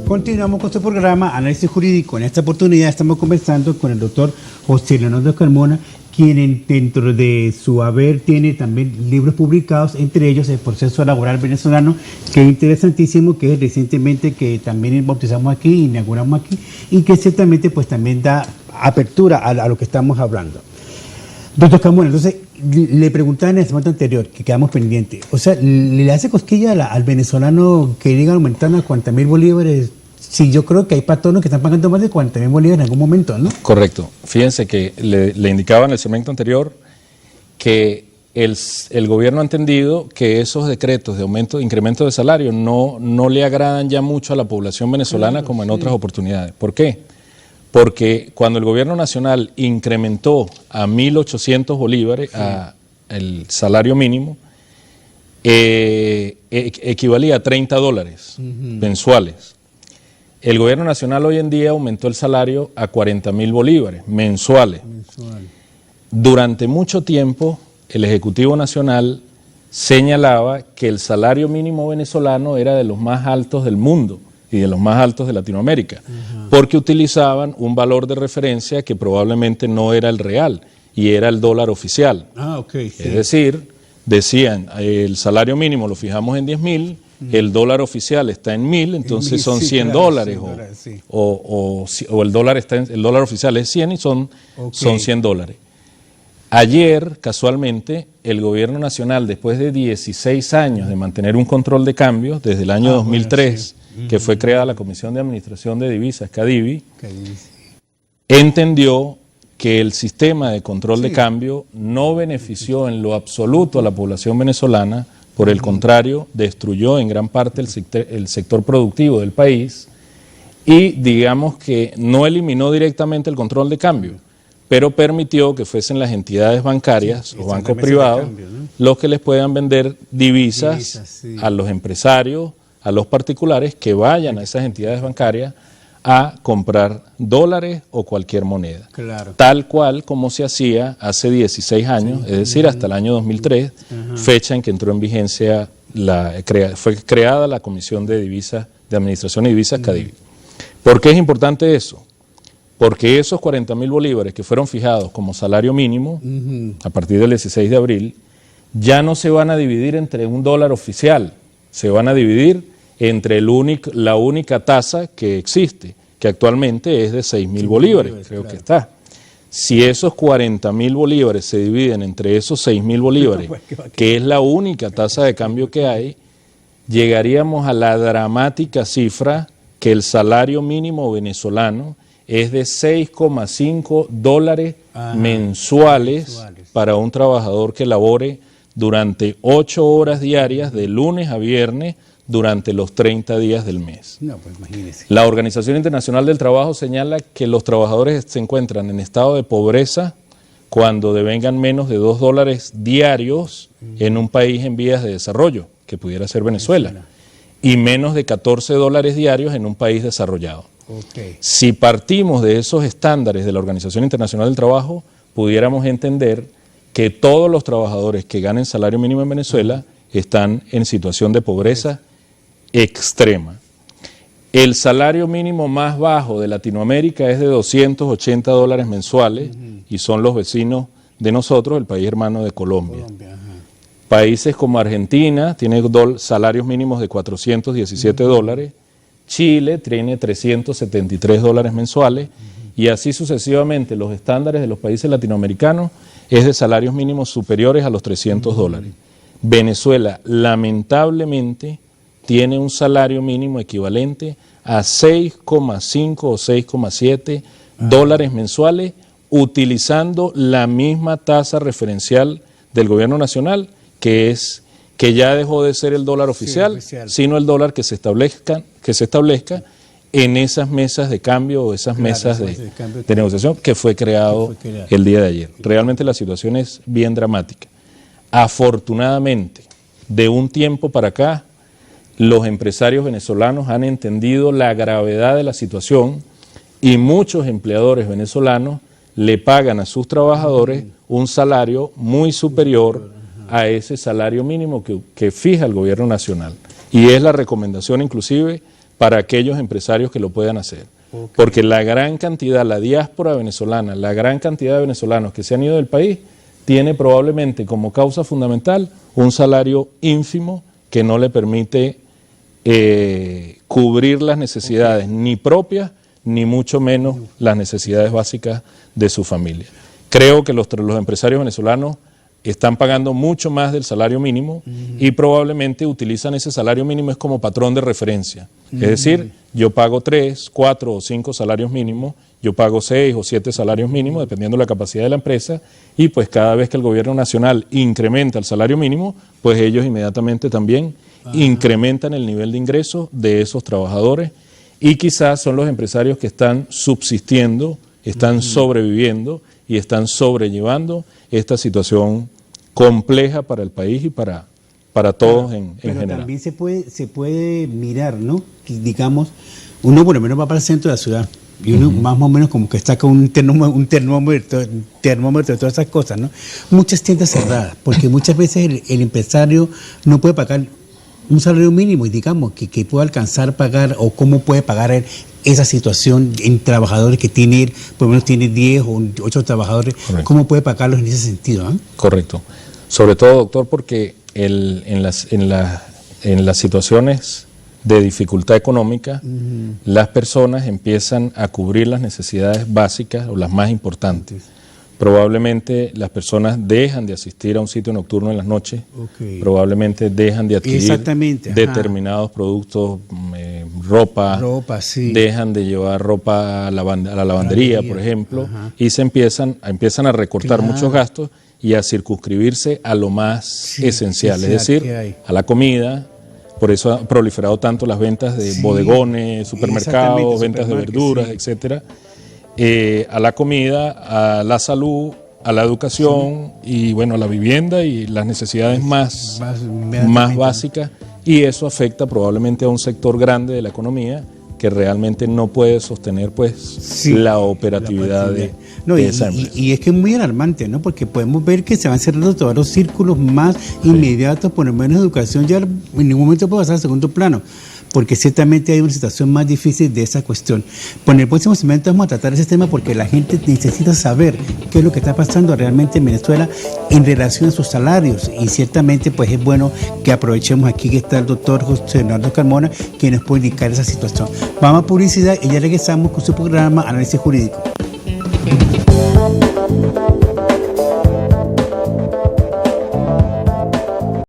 Continuamos con su programa Análisis Jurídico. En esta oportunidad estamos conversando con el doctor José Leonardo Carmona, quien dentro de su haber tiene también libros publicados, entre ellos El Proceso Laboral Venezolano, que es interesantísimo, que es recientemente que también bautizamos aquí, inauguramos aquí, y que ciertamente pues también da apertura a lo que estamos hablando. Doctor Carmona, entonces le preguntaba en el segmento anterior, que quedamos pendientes, o sea, ¿le hace cosquilla al venezolano que diga aumentar a 40.000 bolívares? Sí, yo creo que hay patronos que están pagando más de 40.000 bolívares en algún momento, ¿no? Correcto. Fíjense que le indicaba en el segmento anterior que el gobierno ha entendido que esos decretos de incremento de salario no le agradan ya mucho a la población venezolana como en otras oportunidades. ¿Por qué? Porque cuando el gobierno nacional incrementó a 1.800 bolívares el salario mínimo, equivalía a $30 mensuales. El gobierno nacional hoy en día aumentó el salario a 40.000 bolívares mensuales. Durante mucho tiempo, el Ejecutivo Nacional señalaba que el salario mínimo venezolano era de los más altos del mundo y de los más altos de Latinoamérica, porque utilizaban un valor de referencia que probablemente no era el real, y era el dólar oficial. Es decir, decían, el salario mínimo lo fijamos en 10.000, el dólar oficial está en 1.000, entonces son $100, o el dólar oficial es 100 y son $100. Ayer, casualmente, el gobierno nacional, después de 16 años de mantener un control de cambio, desde el año 2003, que fue creada la Comisión de Administración de Divisas, CADIVI, entendió que el sistema de control de cambio no benefició en lo absoluto a la población venezolana, por el contrario, destruyó en gran parte el sector productivo del país y digamos que no eliminó directamente el control de cambio, pero permitió que fuesen las entidades bancarias o bancos privados los que les puedan vender divisas a los empresarios, a los particulares que vayan a esas entidades bancarias a comprar dólares o cualquier moneda. Tal cual como se hacía hace 16 años, es decir, hasta el año 2003, fecha en que entró en vigencia, fue creada la Comisión de Divisas, de Administración de Divisas, CADIVI. ¿Por qué es importante eso? Porque esos 40.000 bolívares que fueron fijados como salario mínimo a partir del 16 de abril, ya no se van a dividir entre un dólar oficial, se van a dividir entre la única tasa que existe, que actualmente es de 6.000 bolívares, creo que está. Si esos 40.000 bolívares se dividen entre esos 6.000 bolívares, que es la única tasa de cambio que hay, llegaríamos a la dramática cifra que el salario mínimo venezolano es de $6,5 mensuales para un trabajador que labore durante 8 horas diarias de lunes a viernes durante los 30 días del mes. La Organización Internacional del Trabajo señala que los trabajadores se encuentran en estado de pobreza cuando devengan menos de $2 diarios en un país en vías de desarrollo, que pudiera ser Venezuela, y menos de $14 diarios en un país desarrollado. Si partimos de esos estándares de la Organización Internacional del Trabajo, pudiéramos entender que todos los trabajadores que ganen salario mínimo en Venezuela están en situación de pobreza extrema. El salario mínimo más bajo de Latinoamérica es de $280 mensuales y son los vecinos de nosotros, el país hermano de Colombia. Países como Argentina tiene salarios mínimos de $417, Chile tiene $373 mensuales y así sucesivamente. Los estándares de los países latinoamericanos es de salarios mínimos superiores a los $300. Venezuela, lamentablemente, tiene un salario mínimo equivalente a 6,5 o 6,7 dólares mensuales, utilizando la misma tasa referencial del gobierno nacional, que ya dejó de ser el dólar oficial, sino el dólar que se establezca en esas mesas de cambio o esas mesas de negociación que fue creado el día de ayer. Realmente la situación es bien dramática. Afortunadamente, de un tiempo para acá, los empresarios venezolanos han entendido la gravedad de la situación y muchos empleadores venezolanos le pagan a sus trabajadores un salario muy superior a ese salario mínimo que fija el gobierno nacional. Y es la recomendación inclusive para aquellos empresarios que lo puedan hacer. Porque la gran cantidad, la diáspora venezolana, la gran cantidad de venezolanos que se han ido del país, tiene probablemente como causa fundamental un salario ínfimo que no le permite cubrir las necesidades ni propias, ni mucho menos las necesidades básicas de su familia. Creo que los empresarios venezolanos están pagando mucho más del salario mínimo y probablemente utilizan ese salario mínimo es como patrón de referencia. Es decir, yo pago 3, 4 o 5 salarios mínimos, yo pago 6 o 7 salarios mínimos, dependiendo de la capacidad de la empresa, y pues cada vez que el gobierno nacional incrementa el salario mínimo, pues ellos inmediatamente también incrementan el nivel de ingresos de esos trabajadores, y quizás son los empresarios que están subsistiendo, están sobreviviendo y están sobrellevando esta situación compleja para el país y para todos en general. Pero también se puede mirar, ¿no? Que, digamos, uno por lo menos va para el centro de la ciudad y uno más o menos como que está con un termómetro de todas esas cosas, ¿no? Muchas tiendas cerradas, porque muchas veces el empresario no puede pagar un salario mínimo y digamos que pueda alcanzar a pagar o cómo puede pagar esa situación en trabajadores que tiene, por lo menos tiene 10 o 8 trabajadores. Correcto. ¿Cómo puede pagarlos en ese sentido? Correcto. Sobre todo, doctor, porque en las situaciones de dificultad económica, las personas empiezan a cubrir las necesidades básicas o las más importantes. Probablemente las personas dejan de asistir a un sitio nocturno en las noches, probablemente dejan de adquirir determinados productos, ropa, sí. Dejan de llevar ropa a la lavandería, por ejemplo, y se empiezan a recortar muchos gastos y a circunscribirse a lo más esencial, es decir, a la comida. Por eso ha proliferado tanto las ventas de bodegones, supermercados, ventas de verduras, etcétera. A la comida, a la salud, a la educación y bueno, a la vivienda y las necesidades más básicas, y eso afecta probablemente a un sector grande de la economía que realmente no puede sostener pues la operatividad de esa empresa. Y es que es muy alarmante, ¿no? Porque podemos ver que se van cerrando todos los círculos más inmediatos, por lo menos educación ya en ningún momento puede pasar al segundo plano, porque ciertamente hay una situación más difícil de esa cuestión. Pues en el próximo segmento vamos a tratar ese tema porque la gente necesita saber qué es lo que está pasando realmente en Venezuela en relación a sus salarios, y ciertamente pues es bueno que aprovechemos aquí que está el doctor José Leonardo Carmona, que nos puede indicar esa situación. Vamos a publicidad y ya regresamos con su programa Análisis Jurídico.